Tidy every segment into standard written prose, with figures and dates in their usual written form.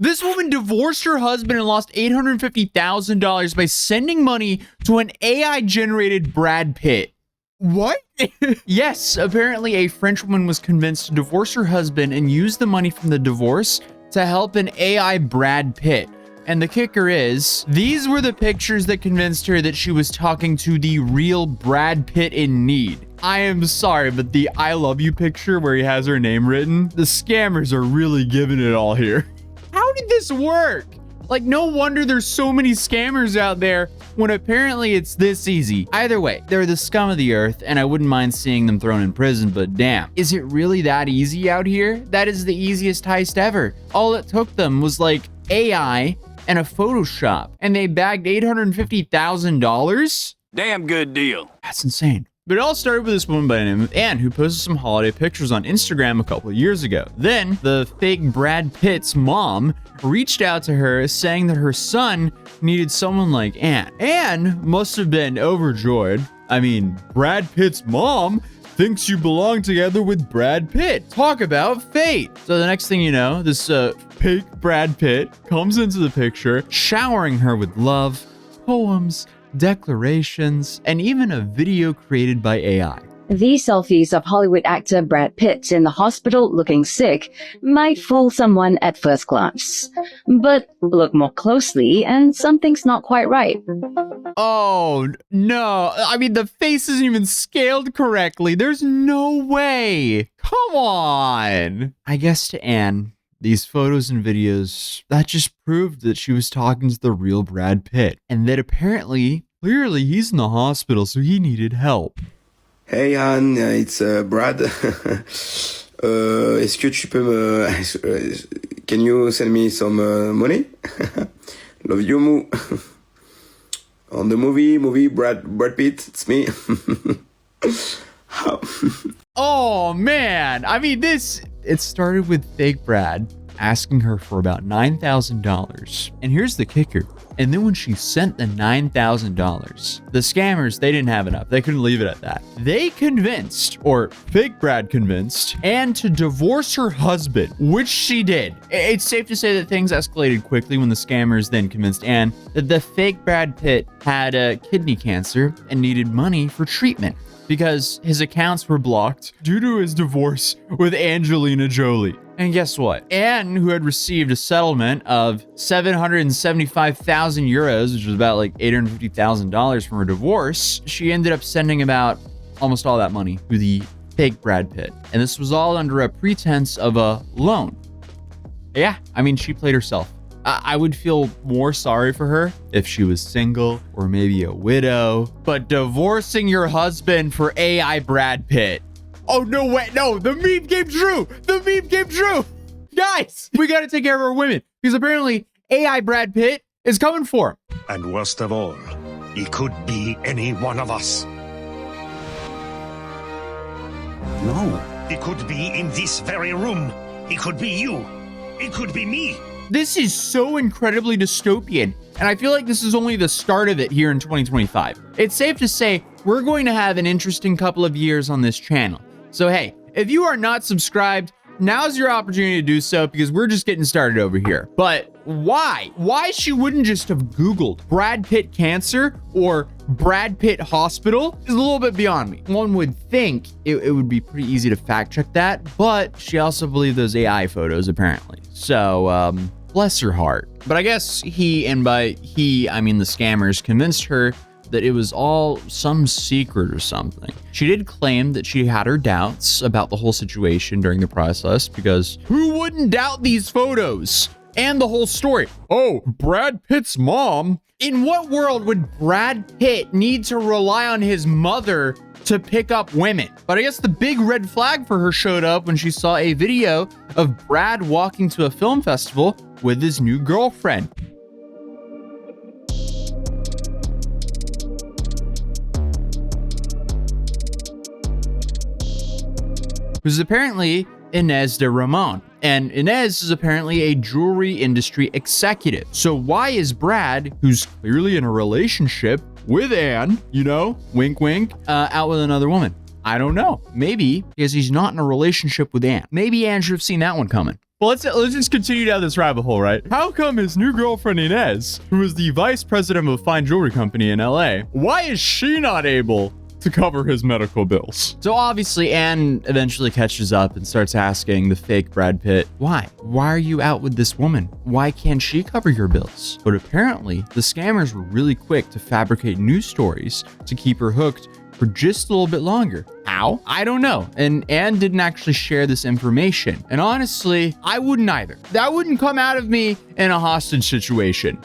This woman divorced her husband and lost $850,000 by sending money to an AI-generated Brad Pitt. What? Yes, apparently a French woman was convinced to divorce her husband and use the money from the divorce to help an AI Brad Pitt. And the kicker is, these were the pictures that convinced her that she was talking to the real Brad Pitt in need. I am sorry, but the I love you picture where he has her name written, the scammers are really giving it all here. How did this work? Like, no wonder there's so many scammers out there when apparently it's this easy. Either way, they're the scum of the earth, and I wouldn't mind seeing them thrown in prison, but damn, is it really that easy out here? That is the easiest heist ever. All it took them was like AI and a Photoshop, and they bagged $850,000? Damn good deal. That's insane. But it all started with this woman by the name of Anne, who posted some holiday pictures on Instagram a couple of years ago. Then, the fake Brad Pitt's mom reached out to her saying that her son needed someone like Anne. Anne must have been overjoyed. I mean, Brad Pitt's mom thinks you belong together with Brad Pitt. Talk about fate. So the next thing you know, this fake Brad Pitt comes into the picture, showering her with love, poems, declarations, and even a video created by AI. These selfies of Hollywood actor Brad Pitt in the hospital looking sick might fool someone at first glance. But look more closely and something's not quite right. Oh, no. I mean, the face isn't even scaled correctly. There's no way. Come on. I guess to Anne, these photos and videos, that just proved that she was talking to the real Brad Pitt. And that apparently, clearly, he's in the hospital, so he needed help. Hey Anne, it's Brad. Est-ce que tu peux can you send me some money? Love you, Moo. On the movie Brad Pitt, it's me. Oh man, I mean it started with fake Brad asking her for about $9,000. And here's the kicker. And then when she sent the $9,000, the scammers, they didn't have enough. They couldn't leave it at that. They convinced, or fake Brad convinced, Anne to divorce her husband, which she did. It's safe to say that things escalated quickly when the scammers then convinced Anne that the fake Brad Pitt had kidney cancer and needed money for treatment because his accounts were blocked due to his divorce with Angelina Jolie. And guess what? Anne, who had received a settlement of 775,000 euros, which was about like $850,000 from her divorce, she ended up sending about almost all that money to the fake Brad Pitt. And this was all under a pretense of a loan. Yeah, I mean, she played herself. I would feel more sorry for her if she was single or maybe a widow, but divorcing your husband for AI Brad Pitt. Oh, no way. No, the meme came true. The meme came true. Guys, we got to take care of our women because apparently AI Brad Pitt is coming for him. And worst of all, he could be any one of us. No. He could be in this very room. He could be you. It could be me. This is so incredibly dystopian, and I feel like this is only the start of it here in 2025. It's safe to say we're going to have an interesting couple of years on this channel. So hey, if you are not subscribed, now's your opportunity to do so because we're just getting started over here. But why? Why she wouldn't just have Googled Brad Pitt cancer or Brad Pitt hospital is a little bit beyond me. One would think it would be pretty easy to fact check that, but she also believed those AI photos apparently. So, bless her heart. But I guess he, and by he, I mean the scammers, convinced her that it was all some secret or something. She did claim that she had her doubts about the whole situation during the process because who wouldn't doubt these photos and the whole story? Oh, Brad Pitt's mom? In what world would Brad Pitt need to rely on his mother to pick up women? But I guess the big red flag for her showed up when she saw a video of Brad walking to a film festival with his new girlfriend. Who's apparently Inez de Ramon. And Inez is apparently a jewelry industry executive. So why is Brad, who's clearly in a relationship with Anne, you know, wink, wink, out with another woman? I don't know. Maybe because he's not in a relationship with Anne. Maybe Anne should have seen that one coming. Well, let's just continue down this rabbit hole, right? How come his new girlfriend Inez, who is the vice president of a fine jewelry company in LA, why is she not able to cover his medical bills? So obviously Anne eventually catches up and starts asking the fake Brad Pitt, why? Why are you out with this woman? Why can't she cover your bills? But apparently the scammers were really quick to fabricate news stories to keep her hooked for just a little bit longer. How? I don't know. And Anne didn't actually share this information. And honestly, I wouldn't either. That wouldn't come out of me in a hostage situation.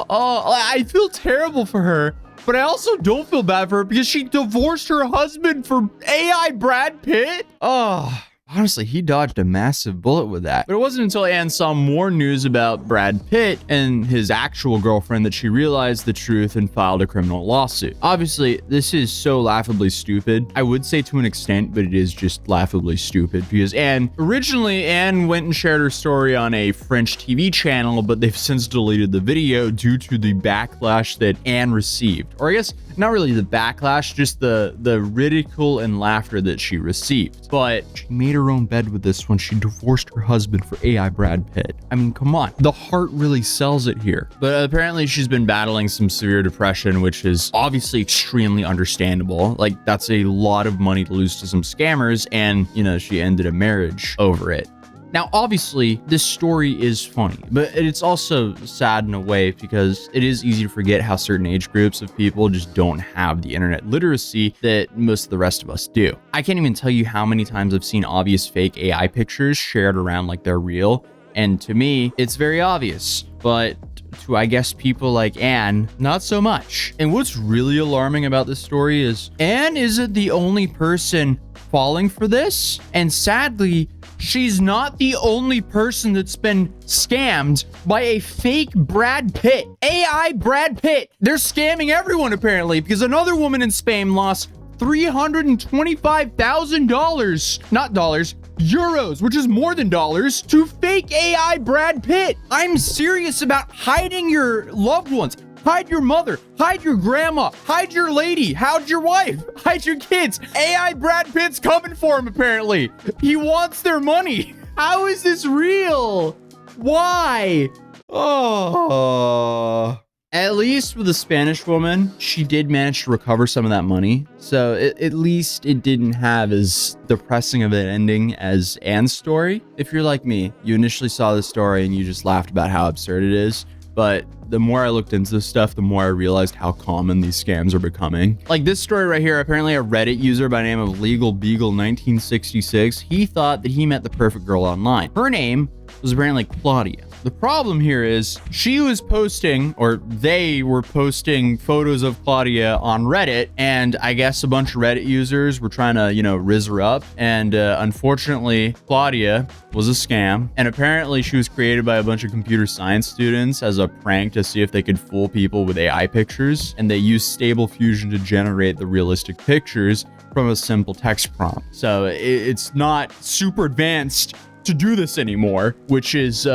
Oh, I feel terrible for her. But I also don't feel bad for her because she divorced her husband for AI Brad Pitt. Oh, honestly, he dodged a massive bullet with that. But it wasn't until Anne saw more news about Brad Pitt and his actual girlfriend that she realized the truth and filed a criminal lawsuit. Obviously, this is so laughably stupid. I would say to an extent, but it is just laughably stupid because originally Anne went and shared her story on a French TV channel, but they've since deleted the video due to the backlash that Anne received. Or I guess not really the backlash, just the ridicule and laughter that she received. But she made her own bed with this when she divorced her husband for AI Brad Pitt. I mean, come on. The heart really sells it here. But apparently she's been battling some severe depression, which is obviously extremely understandable. Like, that's a lot of money to lose to some scammers, and, you know, she ended a marriage over it. Now, obviously, this story is funny, but it's also sad in a way because it is easy to forget how certain age groups of people just don't have the internet literacy that most of the rest of us do. I can't even tell you how many times I've seen obvious fake AI pictures shared around like they're real, and to me, it's very obvious, but to, I guess, people like Anne, not so much. And what's really alarming about this story is Anne isn't the only person falling for this, and sadly, she's not the only person that's been scammed by a fake Brad Pitt. AI Brad Pitt. They're scamming everyone apparently because another woman in Spain lost $325,000, not dollars, euros, which is more than dollars, to fake AI Brad Pitt. I'm serious about hiding your loved ones. Hide your mother, hide your grandma, hide your lady, hide your wife, hide your kids. AI Brad Pitt's coming for him, apparently. He wants their money. How is this real? Why? Oh. At least with the Spanish woman, she did manage to recover some of that money. So at least it didn't have as depressing of an ending as Anne's story. If you're like me, you initially saw the story and you just laughed about how absurd it is. But the more I looked into this stuff, the more I realized how common these scams are becoming. Like this story right here, apparently a Reddit user by the name of Legal Beagle 1966, he thought that he met the perfect girl online. Her name was apparently Claudia. The problem here is she was posting, or they were posting photos of Claudia on Reddit, and I guess a bunch of Reddit users were trying to, you know, rizz her up. And unfortunately, Claudia was a scam. And apparently she was created by a bunch of computer science students as a prank to see if they could fool people with AI pictures. And they used Stable Diffusion to generate the realistic pictures from a simple text prompt. So it's not super advanced to do this anymore, which is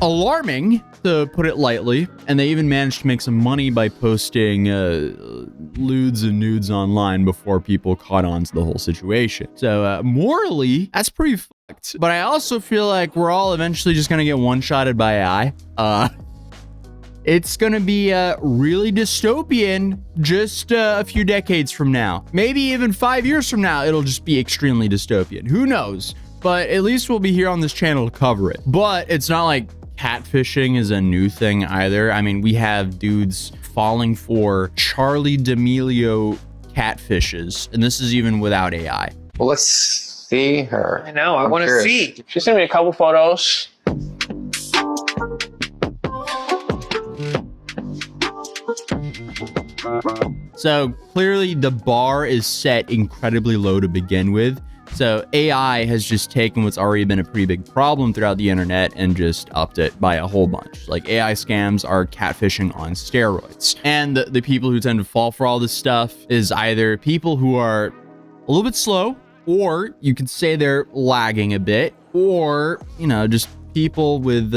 alarming, to put it lightly. And they even managed to make some money by posting lewds and nudes online before people caught on to the whole situation. So morally, that's pretty fucked. But I also feel like we're all eventually just gonna get one-shotted by AI. It's gonna be really dystopian just a few decades from now. Maybe even 5 years from now, it'll just be extremely dystopian. Who knows? But at least we'll be here on this channel to cover it. But it's not like catfishing is a new thing either. I mean, we have dudes falling for Charlie D'Amelio catfishes, and this is even without AI. Well, let's see her. I know, I want to curious. see. She sent me a couple photos. So clearly the bar is set incredibly low to begin with. So AI has just taken what's already been a pretty big problem throughout the internet and just upped it by a whole bunch. Like AI scams are catfishing on steroids. And the people who tend to fall for all this stuff is either people who are a little bit slow, or you could say they're lagging a bit, or, you know, just people with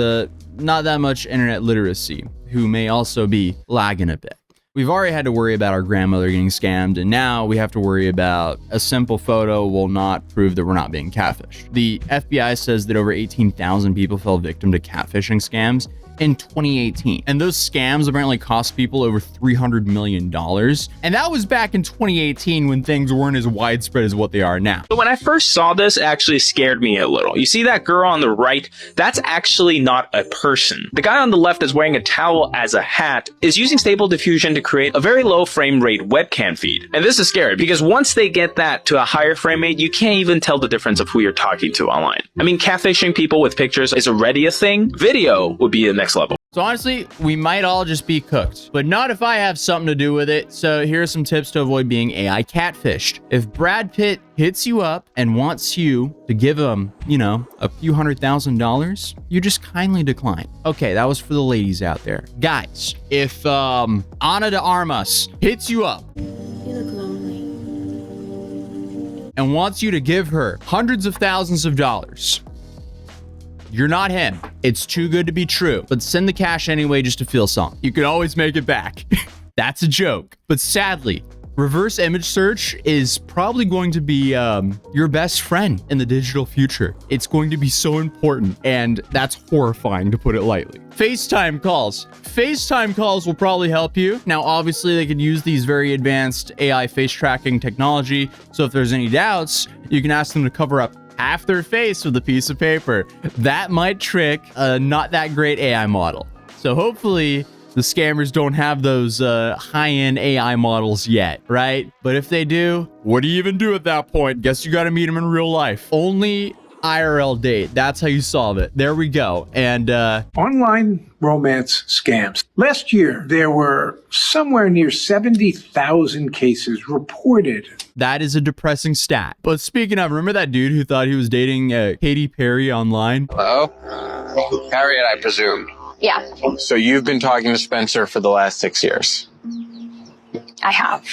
not that much internet literacy who may also be lagging a bit. We've already had to worry about our grandmother getting scammed, and now we have to worry about a simple photo will not prove that we're not being catfished. The FBI says that over 18,000 people fell victim to catfishing scams in 2018. And those scams apparently cost people over $300 million. And that was back in 2018 when things weren't as widespread as what they are now. But when I first saw this, it actually scared me a little. You see that girl on the right? That's actually not a person. The guy on the left is wearing a towel as a hat, is using Stable Diffusion to create a very low frame rate webcam feed. And this is scary because once they get that to a higher frame rate, you can't even tell the difference of who you're talking to online. I mean, catfishing people with pictures is already a thing. Video would be the next level. So honestly, we might all just be cooked, but not if I have something to do with it. So here are some tips to avoid being AI catfished. If Brad Pitt hits you up and wants you to give him, you know, a few $100,000, you just kindly decline. Okay, that was for the ladies out there. Guys, if Ana de Armas hits you up and wants you to give her hundreds of thousands of dollars, you're not him. It's too good to be true. But send the cash anyway just to feel something. You can always make it back. That's a joke. But sadly, reverse image search is probably going to be your best friend in the digital future. It's going to be so important, and that's horrifying, to put it lightly. FaceTime calls. FaceTime calls will probably help you. Now, obviously, they could use these very advanced AI face tracking technology. So if there's any doubts, you can ask them to cover up half their face with a piece of paper. That might trick a not that great AI model. So hopefully the scammers don't have those high-end AI models yet, right? But if they do, what do you even do at that point? Guess you got to meet them in real life. Only IRL date. That's how you solve it. There we go. And online romance scams. Last year, there were somewhere near 70,000 cases reported. that is a depressing stat. But speaking of, remember that dude who thought he was dating Katy Perry online? Hello? Harriet, I presume. Yeah, So you've been talking to Spencer for the last 6 years. I have.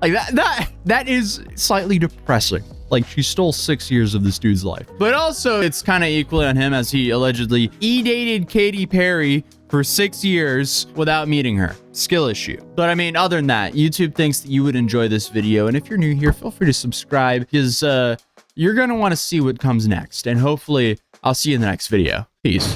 Like that is slightly depressing. Like, she stole 6 years of this dude's life. But also, it's kind of equally on him, as he allegedly dated Katy Perry for 6 years without meeting her. Skill issue. But I mean, other than that, YouTube thinks that you would enjoy this video. And if you're new here, feel free to subscribe, because you're going to want to see what comes next. And hopefully, I'll see you in the next video. Peace.